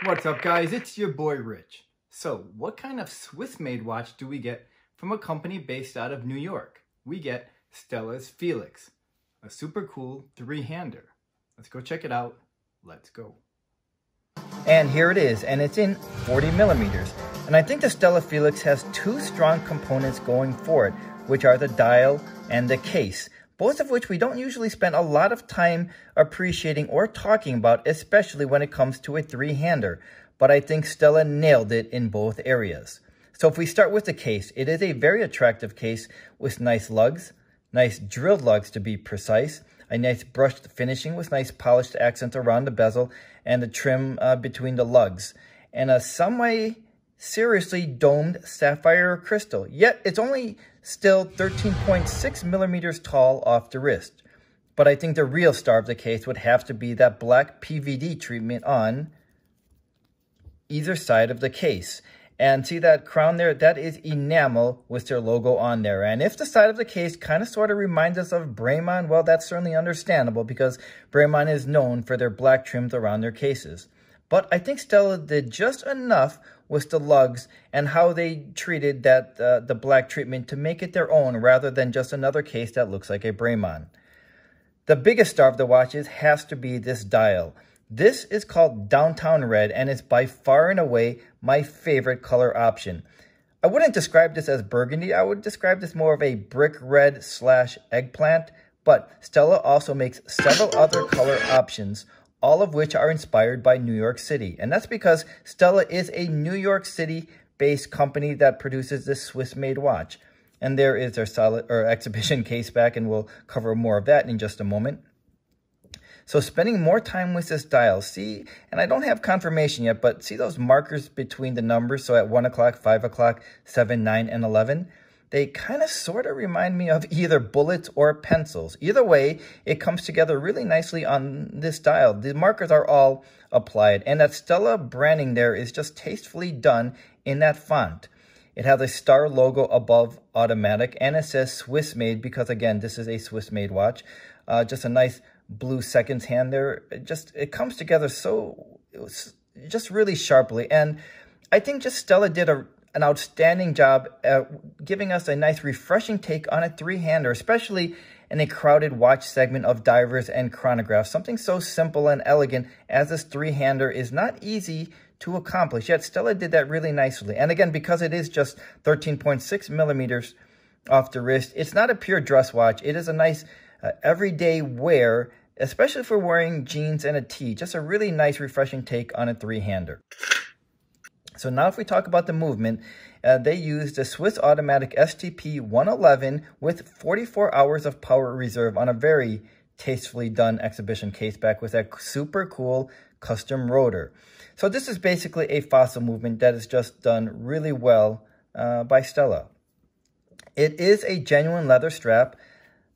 What's up, guys? It's your boy Rich. So what kind of Swiss made watch do we get from a company based out of New York? We get Stella's Felix, a super cool three-hander. Let's go check it out. Let's go. And here it is, and it's in 40 millimeters. And I think the Stella Felix has two strong components going for it, which are the dial and the case, both of which we don't usually spend a lot of time appreciating or talking about, especially when it comes to a three-hander. But I think Stella nailed it in both areas. So if we start with the case, it is a very attractive case with nice lugs, nice drilled lugs to be precise, a nice brushed finishing with nice polished accents around the bezel and the trim between the lugs, and a seriously domed sapphire crystal. Yet it's only still 13.6 millimeters tall off the wrist. But I think the real star of the case would have to be that black PVD treatment on either side of the case. And see that crown there? That is enamel with their logo on there. And if the side of the case kind of sort of reminds us of Bremon, well, that's certainly understandable because Bremon is known for their black trims around their cases. But I think Stella did just enough with the lugs and how they treated that the black treatment to make it their own rather than just another case that looks like a Bremon. The biggest star of the watches has to be this dial. This is called Downtown Red, and it's by far and away my favorite color option. I wouldn't describe this as burgundy. I would describe this more of a brick red / eggplant, but Stella also makes several other color options, all of which are inspired by New York City. And that's because Stella is a New York City-based company that produces this Swiss-made watch. And there is their exhibition case back, and we'll cover more of that in just a moment. So spending more time with this dial, see, and I don't have confirmation yet, but see those markers between the numbers? So at 1 o'clock, 5 o'clock, 7, 9, and 11, they kind of sort of remind me of either bullets or pencils. Either way, it comes together really nicely on this dial. The markers are all applied, and that Stella branding there is just tastefully done in that font. It has a star logo above automatic, and it says Swiss made because, again, this is a Swiss made watch. Just a nice blue seconds hand there. It comes together just really sharply. And I think just Stella did an outstanding job at giving us a nice refreshing take on a three-hander, especially in a crowded watch segment of divers and chronographs. Something so simple and elegant as this three-hander is not easy to accomplish, yet Stella did that really nicely. And again, because it is just 13.6 millimeters off the wrist, it's not a pure dress watch. It is a nice everyday wear, especially for wearing jeans and a tee. Just a really nice, refreshing take on a three-hander. So now if we talk about the movement, they used a Swiss Automatic STP 111 with 44 hours of power reserve on a very tastefully done exhibition case back with that super cool custom rotor. So this is basically a fossil movement that is just done really well by Stella. It is a genuine leather strap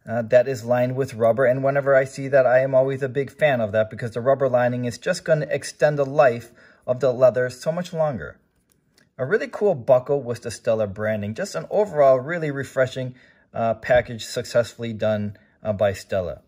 that is lined with rubber, and whenever I see that, I am always a big fan of that because the rubber lining is just going to extend the life of the leather so much longer. A really cool buckle with the Stella branding. Just an overall really refreshing package successfully done by Stella.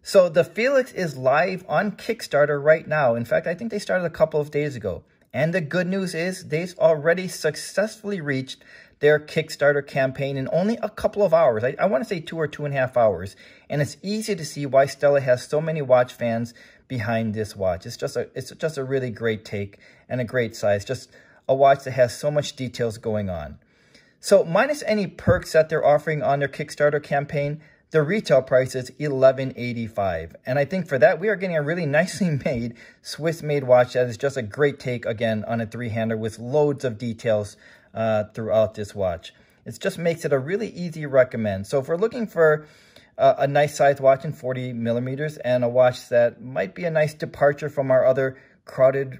So the Felix is live on Kickstarter right now. In fact, I think they started a couple of days ago. And the good news is they've already successfully reached their Kickstarter campaign in only a couple of hours. I want to say 2 or 2.5 hours. And it's easy to see why Stella has so many watch fans behind this watch. It's just a really great take and a great size. Just a watch that has so much details going on. So minus any perks that they're offering on their Kickstarter campaign, the retail price is $11.85. And I think for that, we are getting a really nicely made Swiss-made watch that is just a great take, again, on a three-hander with loads of details throughout this watch. It just makes it a really easy recommend. So if we're looking for a nice size watch in 40 millimeters and a watch that might be a nice departure from our other crowded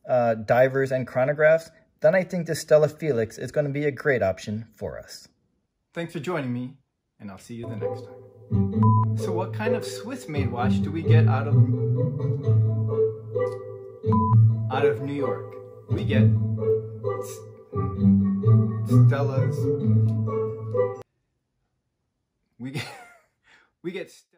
divers and chronographs, then I think the Stella Felix is going to be a great option for us. Thanks for joining me, and I'll see you the next time. So what kind of Swiss-made watch do we get out of New York? We get Stella's. We get